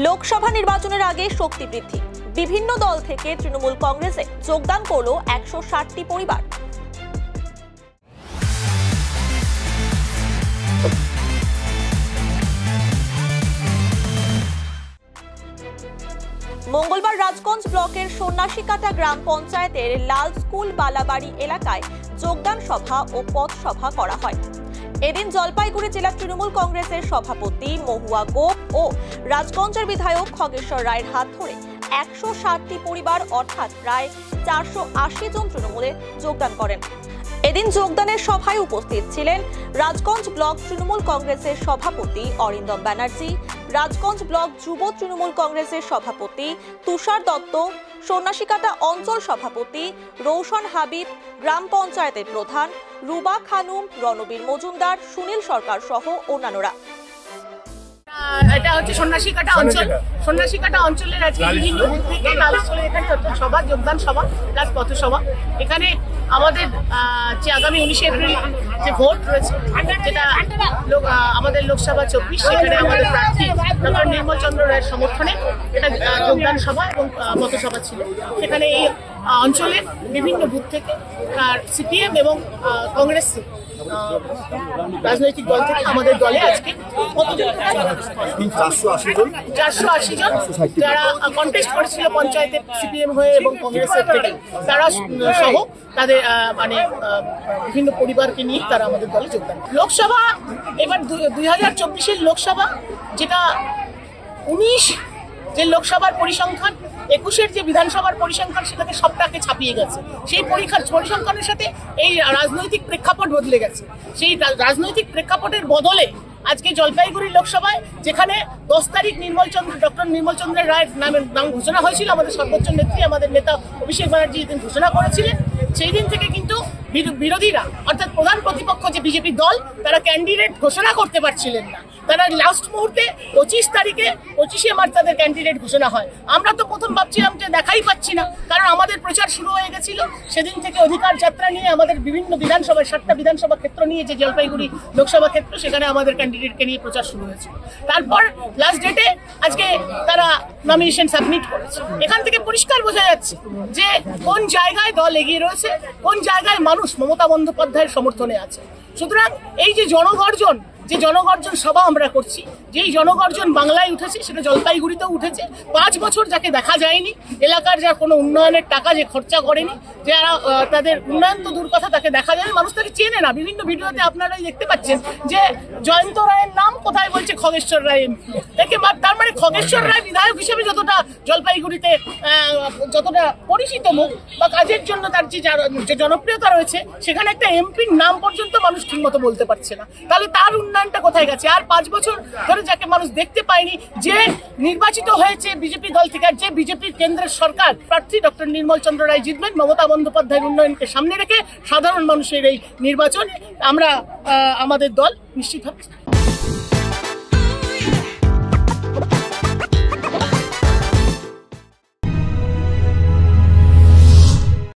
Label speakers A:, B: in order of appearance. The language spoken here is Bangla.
A: লোকসভা নির্বাচনের আগে শক্তি বৃদ্ধি, বিভিন্ন দল থেকে তৃণমূল কংগ্রেসে যোগদান করল 160টি পরিবার। মঙ্গলবার রাজগঞ্জ ব্লকের সন্ন্যাসীকাটা গ্রাম পঞ্চায়েতের লাল স্কুল বালাবাড়ি এলাকায় যোগদান সভা ও পথসভা করা হয়। এদিন জলপাইগুড়ি জেলা তৃণমূল কংগ্রেসের সভাপতি মহুয়া গোপ ও রাজগঞ্জের বিধায়ক খগেশ্বর রায়ের হাত ধরে 160টি পরিবার অর্থাৎ প্রায় 480 জন তৃণমূলে যোগদান করেন। এদিন যোগদানের সভায় উপস্থিত ছিলেন রাজগঞ্জ ব্লক তৃণমূল কংগ্রেসের সভাপতি অরিন্দম ব্যানার্জি, রাজগঞ্জ ব্লক যুব তৃণমূল কংগ্রেসের সভাপতি তুষার দত্ত, সন্ন্যাসীকাটা অঞ্চল সভাপতি রৌশন হাবিব, গ্রাম পঞ্চায়েতের প্রধান রুবা খানুম, রণবীর মজুমদার, সুনীল সরকার সহ অন্যান্যরা।
B: এটা হচ্ছে সন্ন্যাসীকাটা অঞ্চল। সন্ন্যাসীকাটা অঞ্চলের আজকে বিভিন্ন বুথ থেকে এখানে সভা, যোগদান সভা প্লাস পথসভা। এখানে আমাদের যে আগামী 19 এপ্রিল যে ভোট রয়েছে, যেটা আমাদের লোকসভা 24, সেখানে আমাদের প্রার্থী ডক্টর নির্মল চন্দ্র রায়ের সমর্থনে এটা যোগদান সভা এবং পথসভা ছিল। সেখানে এই অঞ্চলের বিভিন্ন বুথ থেকে সিপিএম এবং কংগ্রেস রাজনৈতিক দল থেকে আমাদের দলে আজকে 480 জন যারা কন্টেস্ট করেছিল পঞ্চায়েতে সিপিএম হয়ে এবং কংগ্রেসের থেকে, তারা সহ তাদের মানে বিভিন্ন পরিবারকে নিয়ে তারা আমাদের দলে যোগদান। লোকসভা এবার 2024-এর লোকসভা, যেটা 19 যে লোকসভার পরিসংখ্যান, 21-এর যে বিধানসভার পরিসংখ্যান, সেটাকে সবটাকে ছাপিয়ে গেছে। সেই পরিসংখ্যানের সাথে এই রাজনৈতিক প্রেক্ষাপট বদলে গেছে। সেই রাজনৈতিক প্রেক্ষাপটের বদলে আজকে জলপাইগুড়ি লোকসভায়, যেখানে 10 তারিখ ডক্টর নির্মল চন্দ্র রায়ের নাম ঘোষণা হয়েছিল, আমাদের সর্বোচ্চ নেত্রী আমাদের নেতা অভিষেক ব্যানার্জি যেদিন ঘোষণা করেছিলেন, সেই দিন থেকে কিন্তু বিরোধীরা অর্থাৎ প্রধান প্রতিপক্ষ যে বিজেপি দল, তারা ক্যান্ডিডেট ঘোষণা করতে পারছিলেন না। তারা লাস্ট মুহূর্তে 25 মার্চ তাদের ক্যান্ডিডেট ঘোষণা হয়। আমরা তো প্রথম ভাবছিলাম যে দেখাই পাচ্ছি না, কারণ আমাদের প্রচার শুরু হয়ে গেছিল। সেদিন থেকে অধিকার যাত্রা নিয়ে আমাদের বিভিন্ন বিধানসভায় 7টা বিধানসভা ক্ষেত্র নিয়ে, যে জলপাইগুড়ি লোকসভা ক্ষেত্র, সেখানে আমাদের ক্যান্ডিডেটকে নিয়ে প্রচার শুরু হয়েছিল। তারপর লাস্ট ডেটে আজকে তারা নমিনেশন সাবমিট করেছে। এখান থেকে পরিষ্কার বোঝা যাচ্ছে যে কোন জায়গায় দল এগিয়ে রয়েছে, কোন জায়গায় মানুষ মমতা বন্দ্যোপাধ্যায়ের সমর্থনে আছে। সুতরাং এই যে জনগর্জন সভা আমরা করছি, যেই জনগর্জন বাংলায় উঠেছে, সেটা জলপাইগুড়িতেও উঠেছে। 5 বছর যাকে দেখা যায়নি, এলাকার যা কোনো উন্নয়নের টাকা যে খরচা করেনি, যারা তাদের উন্নয়ন তো দূর কথা, তাকে দেখা যায়নি, মানুষ তাকে চেনে না। বিভিন্ন ভিডিওতে আপনারাই দেখতে পাচ্ছেন যে জয়ন্ত রায়ের নাম কোথায় বলছে খগেশ্বর রায় এমপি। তার মানে খগেশ্বর রায় বিধায়ক হিসেবে যতটা জলপাইগুড়িতে যতটা পরিচিত মুখ বা কাজের জন্য তার যে জনপ্রিয়তা রয়েছে, সেখানে একটা এমপির নাম পর্যন্ত মানুষ ঠিকমতো বলতে পারছে না। তাহলে তার উন্নয়নটা কোথায় গেছে? আর 5 বছর ধরে যাকে মানুষ দেখতে পায়নি, যে নির্বাচিত হয়েছে বিজেপি দল থেকে, আর যে বিজেপির কেন্দ্রের সরকার প্রার্থী ডক্টর নির্মল চন্দ্র রায় জিতবেন, মমতা বন্দ্যোপাধ্যায়ের উন্নয়নকে সামনে রেখে সাধারণ মানুষের এই নির্বাচন আমরা আমাদের দল নিশ্চিত হচ্ছে।